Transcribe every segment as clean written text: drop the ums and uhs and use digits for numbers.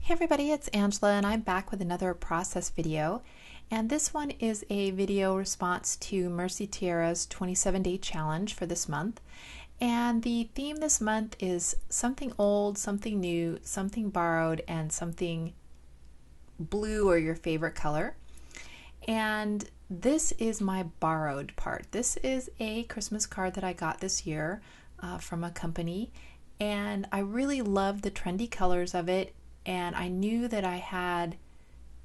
Hey everybody, it's Angela and I'm back with another process video, and this one is a video response to Mercy Tierra's 27-day challenge for this month. And the theme this month is something old, something new, something borrowed, and something blue or your favorite color. And this is my borrowed part. This is a Christmas card that I got this year from a company, and I really love the trendy colors of it. And I knew that I had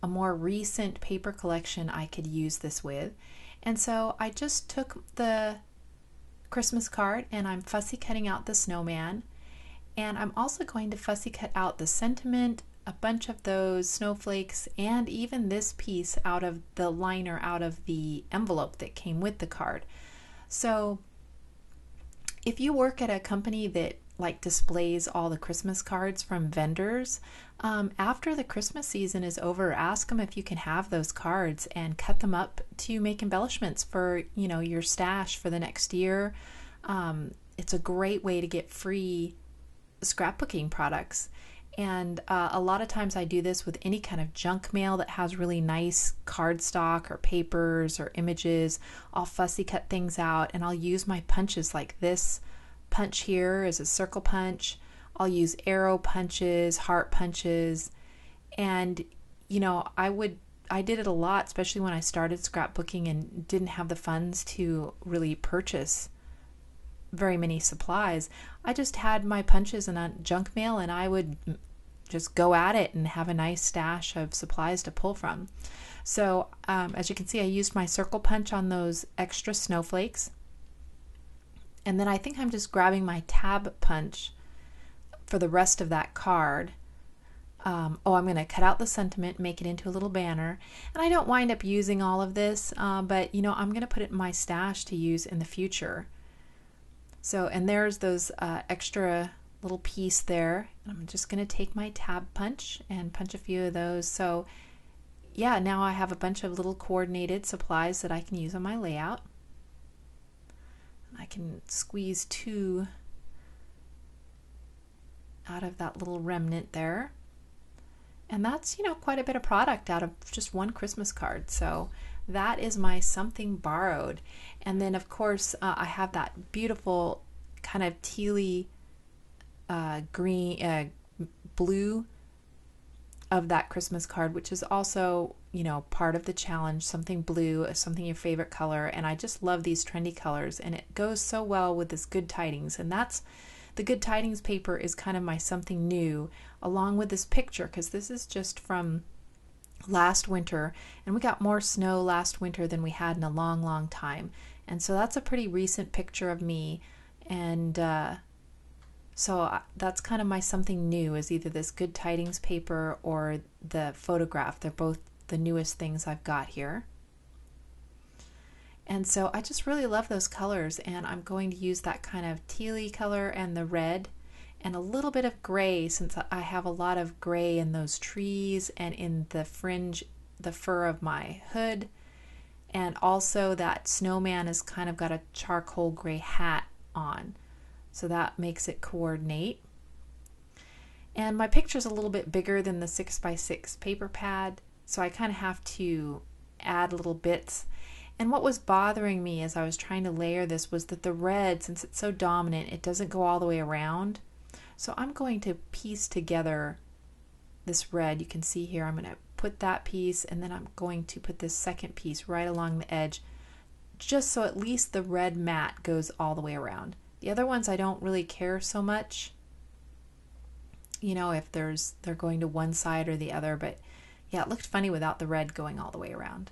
a more recent paper collection I could use this with. And so I just took the Christmas card and I'm fussy cutting out the snowman. And I'm also going to fussy cut out the sentiment, a bunch of those snowflakes, and even this piece out of the liner out of the envelope that came with the card. So if you work at a company that displays all the Christmas cards from vendors, after the Christmas season is over, ask them if you can have those cards and cut them up to make embellishments for your stash for the next year. It's a great way to get free scrapbooking products. And a lot of times I do this with any kind of junk mail that has really nice cardstock or papers or images. I'll fussy cut things out and I'll use my punches like this punch here is a circle punch. I'll use arrow punches, heart punches, and I did it a lot, especially when I started scrapbooking and didn't have the funds to really purchase very many supplies. I just had my punches in a junk mail and I would just go at it and have a nice stash of supplies to pull from. So as you can see, I used my circle punch on those extra snowflakes. And then I think I'm just grabbing my tab punch for the rest of that card. I'm going to cut out the sentiment, make it into a little banner. And I don't wind up using all of this, but I'm going to put it in my stash to use in the future. So, and there's those extra little piece there. I'm just going to take my tab punch and punch a few of those. So yeah, now I have a bunch of little coordinated supplies that I can use on my layout. I can squeeze two out of that little remnant there. And that's, quite a bit of product out of just one Christmas card. So that is my something borrowed. And then of course I have that beautiful kind of tealy green, blue of that Christmas card, which is also, part of the challenge, something blue, something your favorite color. And I just love these trendy colors and it goes so well with this Good Tidings. And that's the Good Tidings paper is kind of my something new, along with this picture, because this is just from last winter and we got more snow last winter than we had in a long time. And so that's a pretty recent picture of me. And so that's kind of my something new, is either this Good Tidings paper or the photograph. They're both the newest things I've got here. And so I just really love those colors, and I'm going to use that kind of tealy color and the red and a little bit of gray, since I have a lot of gray in those trees and in the fringe, the fur of my hood. And also that snowman has kind of got a charcoal gray hat on. So that makes it coordinate. And my picture's a little bit bigger than the 6x6 paper pad, so I kind of have to add little bits. And what was bothering me as I was trying to layer this was that the red, since it's so dominant, it doesn't go all the way around. So I'm going to piece together this red. You can see here I'm going to put that piece, and then I'm going to put this second piece right along the edge, just so at least the red mat goes all the way around. The other ones I don't really care so much, if they're going to one side or the other, but yeah, it looked funny without the red going all the way around.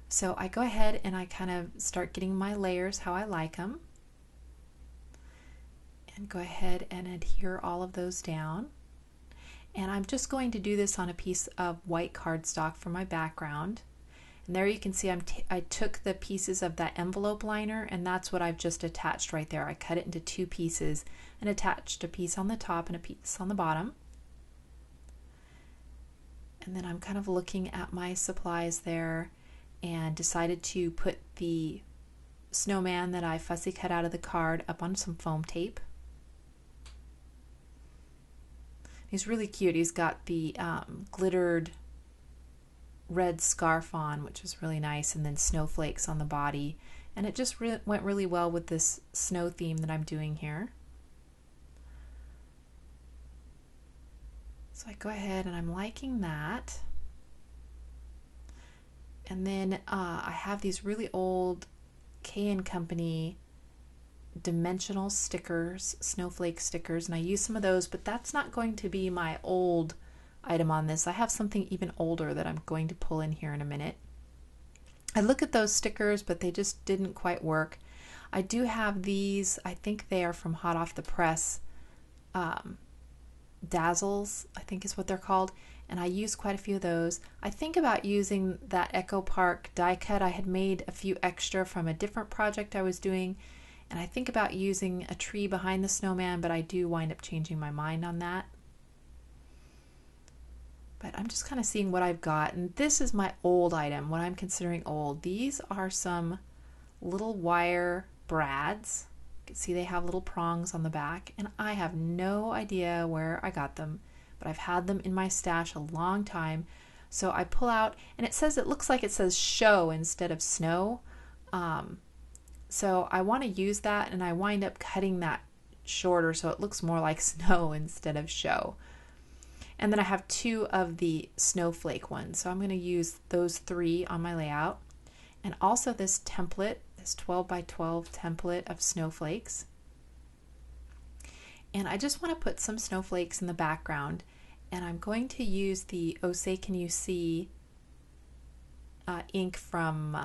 So I go ahead and I kind of start getting my layers how I like them, and go ahead and adhere all of those down. And I'm just going to do this on a piece of white cardstock for my background. And there you can see I took the pieces of that envelope liner, and that's what I've just attached right there. I cut it into two pieces and attached a piece on the top and a piece on the bottom. And then I'm kind of looking at my supplies there and decided to put the snowman that I fussy cut out of the card up on some foam tape. He's really cute. He's got the glittered red scarf on, which is really nice, and then snowflakes on the body. And it just went really well with this snow theme that I'm doing here. So I go ahead and I'm liking that. And then I have these really old K & Company dimensional stickers, snowflake stickers, and I use some of those, but that's not going to be my old item on this. I have something even older that I'm going to pull in here in a minute. I look at those stickers, but they just didn't quite work. I do have these, I think they are from Hot Off the Press, Dazzles, I think is what they're called, and I use quite a few of those. I think about using that Echo Park die cut. I had made a few extra from a different project I was doing, and I think about using a tree behind the snowman, but I do wind up changing my mind on that. But I'm just kind of seeing what I've got, and this is my old item, what I'm considering old. These are some little wire brads. You can see they have little prongs on the back, and I have no idea where I got them, but I've had them in my stash a long time. So I pull out, and it looks like it says show instead of snow. So I want to use that, and I wind up cutting that shorter so it looks more like snow instead of show. And then I have two of the snowflake ones, so I'm going to use those three on my layout. And also this template, this 12 by 12 template of snowflakes. And I just want to put some snowflakes in the background, and I'm going to use the Oh Say Can You See ink from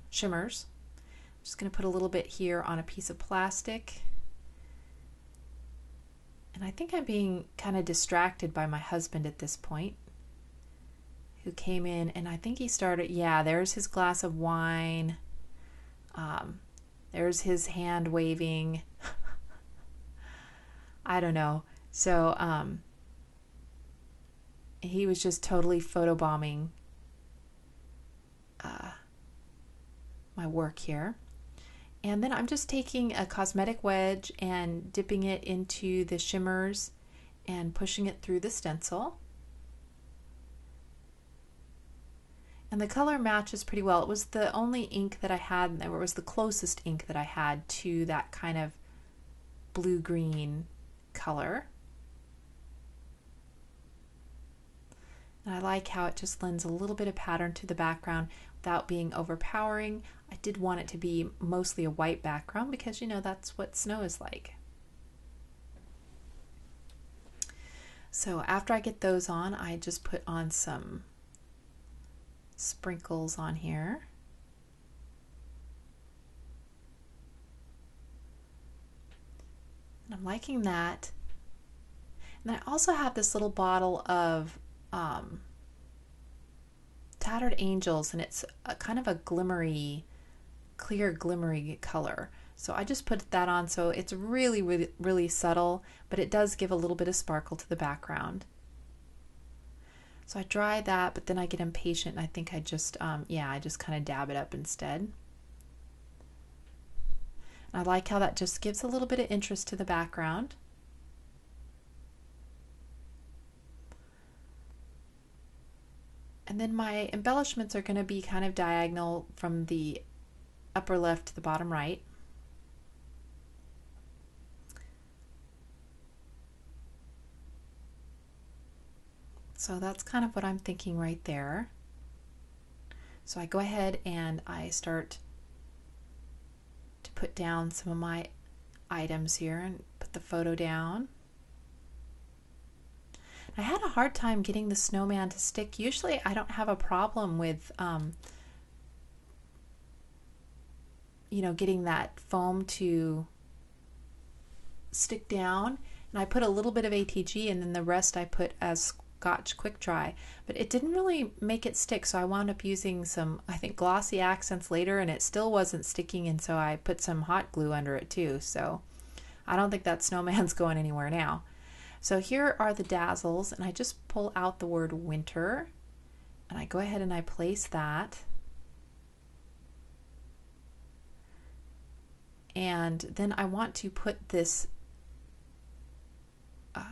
Shimmers. I'm just going to put a little bit here on a piece of plastic. And I think I'm being kind of distracted by my husband at this point, who came in, and I think he started, yeah, there's his glass of wine. There's his hand waving. I don't know. So he was just totally photobombing my work here. And then I'm just taking a cosmetic wedge and dipping it into the shimmers and pushing it through the stencil. And the color matches pretty well. It was the only ink that I had, or it was the closest ink that I had to that kind of blue-green color. And I like how it just lends a little bit of pattern to the background without being overpowering. I did want it to be mostly a white background because, you know, that's what snow is like. So after I get those on, I just put on some sprinkles on here. And I'm liking that. And I also have this little bottle of Tattered Angels, and it's a kind of a glimmery, clear glimmery color. So I just put that on, so it's really, really, really subtle, but it does give a little bit of sparkle to the background. So I dry that, but then I get impatient, and I think I just, I just kind of dab it up instead. And I like how that just gives a little bit of interest to the background. And then my embellishments are going to be kind of diagonal from the upper left to the bottom right. So that's kind of what I'm thinking right there. So I go ahead and I start to put down some of my items here and put the photo down. I had a hard time getting the snowman to stick. Usually I don't have a problem with getting that foam to stick down, and I put a little bit of ATG and then the rest I put as Scotch Quick Dry, but it didn't really make it stick, so I wound up using some, I think, glossy accents later, and it still wasn't sticking, and so I put some hot glue under it too. So I don't think that snowman's going anywhere now. So here are the Dazzles, and I just pull out the word winter, and I go ahead and I place that. And then I want to put this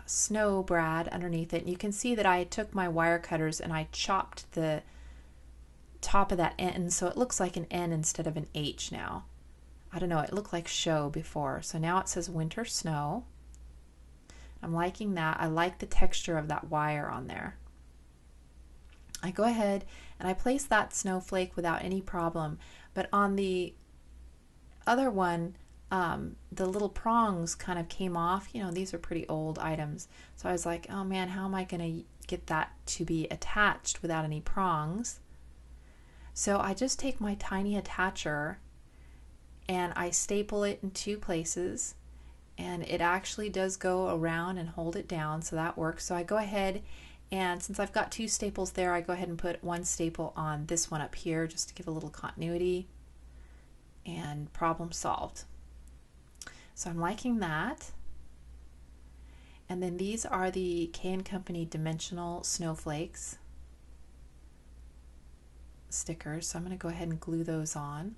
snow brad underneath it. And you can see that I took my wire cutters and I chopped the top of that N so it looks like an N instead of an H now. I don't know, it looked like show before. So now it says winter snow. I'm liking that. I like the texture of that wire on there. I go ahead and I place that snowflake without any problem, but on the other one, the little prongs kind of came off. You know, these are pretty old items. So I was like, oh man, how am I going to get that to be attached without any prongs? So I just take my tiny attacher and I staple it in two places, and it actually does go around and hold it down, so that works. So I go ahead and since I've got two staples there, I go ahead and put one staple on this one up here just to give a little continuity, and problem solved. So I'm liking that. And then these are the K & Company dimensional snowflakes stickers. So I'm going to go ahead and glue those on.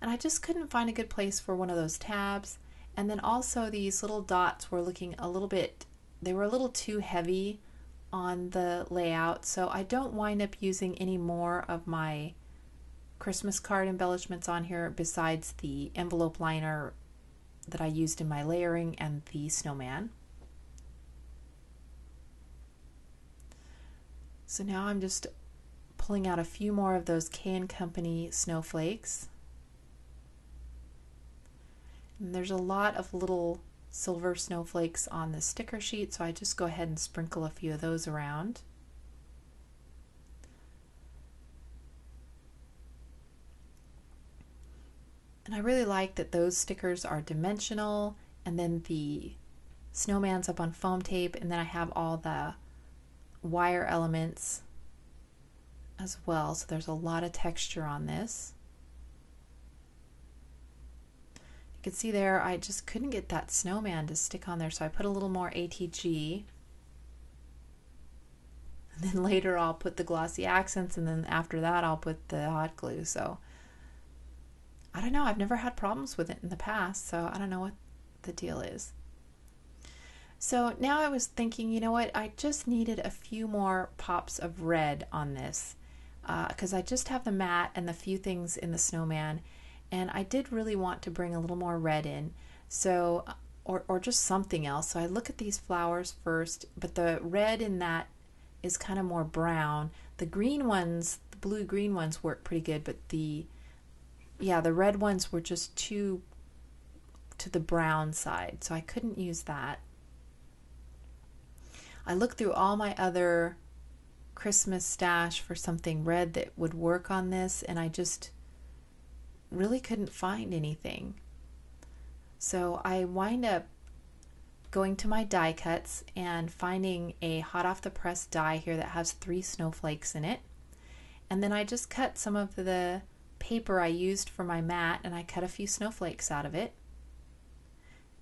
And I just couldn't find a good place for one of those tabs. And then also these little dots were looking a little bit, they were a little too heavy on the layout. So I don't wind up using any more of my Christmas card embellishments on here besides the envelope liner that I used in my layering and the snowman. So now I'm just pulling out a few more of those K & Company snowflakes. And there's a lot of little silver snowflakes on the sticker sheet, so I just go ahead and sprinkle a few of those around. And I really like that those stickers are dimensional, and then the snowman's up on foam tape, and then I have all the wire elements as well, so there's a lot of texture on this. You can see there I just couldn't get that snowman to stick on there, so I put a little more ATG, and then later I'll put the glossy accents, and then after that I'll put the hot glue. So I don't know, I've never had problems with it in the past, so I don't know what the deal is. So now I was thinking, you know what, I just needed a few more pops of red on this, because I just have the matte and the few things in the snowman, and I did really want to bring a little more red in, so or just something else. So I look at these flowers first, but the red in that is kind of more brown. The green ones, the blue-green ones work pretty good, but the red ones were just too to the brown side, so I couldn't use that. I looked through all my other Christmas stash for something red that would work on this, and I just really couldn't find anything. So I wind up going to my die cuts and finding a hot off the press die here that has 3 snowflakes in it. And then I just cut some of the paper I used for my mat, and I cut a few snowflakes out of it.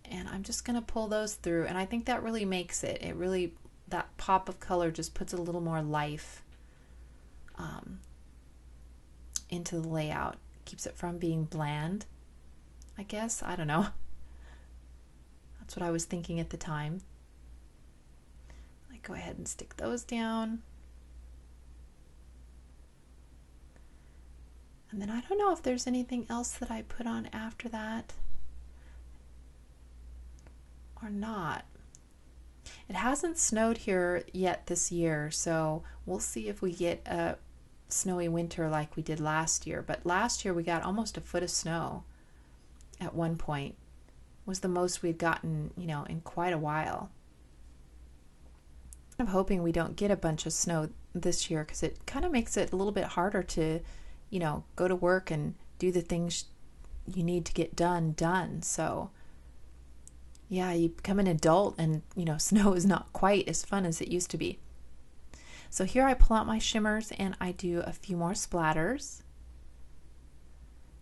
And I'm just going to pull those through, and I think that really makes it. It really, that pop of color just puts a little more life into the layout. Keeps it from being bland, I guess. I don't know. That's what I was thinking at the time. I go ahead and stick those down. And then I don't know if there's anything else that I put on after that or not. It hasn't snowed here yet this year, so we'll see if we get a snowy winter like we did last year. But last year we got almost a foot of snow at one point. It was the most we'd gotten, you know, in quite a while. I'm hoping we don't get a bunch of snow this year, because it kind of makes it a little bit harder to, you know, go to work and do the things you need to get done. So yeah, you become an adult and, you know, snow is not quite as fun as it used to be. So here I pull out my shimmers and I do a few more splatters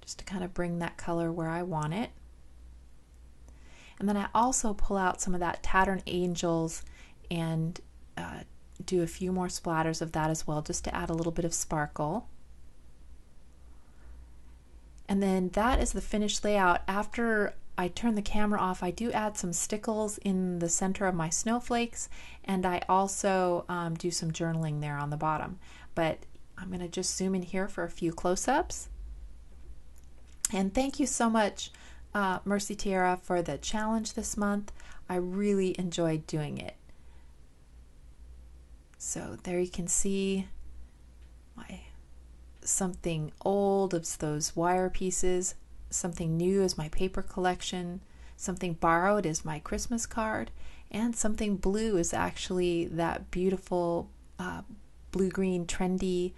just to kind of bring that color where I want it. And then I also pull out some of that Tattered Angels and do a few more splatters of that as well, just to add a little bit of sparkle. And then that is the finished layout. After I turn the camera off, I do add some stickles in the center of my snowflakes, and I also do some journaling there on the bottom. But I'm going to just zoom in here for a few close-ups. And thank you so much, Mercy Tiara, for the challenge this month. I really enjoyed doing it. So there you can see something old is those wire pieces, something new is my paper collection, something borrowed is my Christmas card, and something blue is actually that beautiful blue-green trendy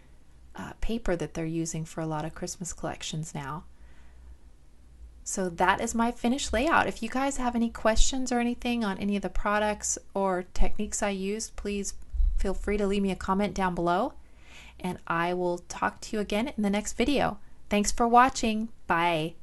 paper that they're using for a lot of Christmas collections now. So that is my finished layout. If you guys have any questions or anything on any of the products or techniques I used, please feel free to leave me a comment down below, and I will talk to you again in the next video. Thanks for watching. Bye.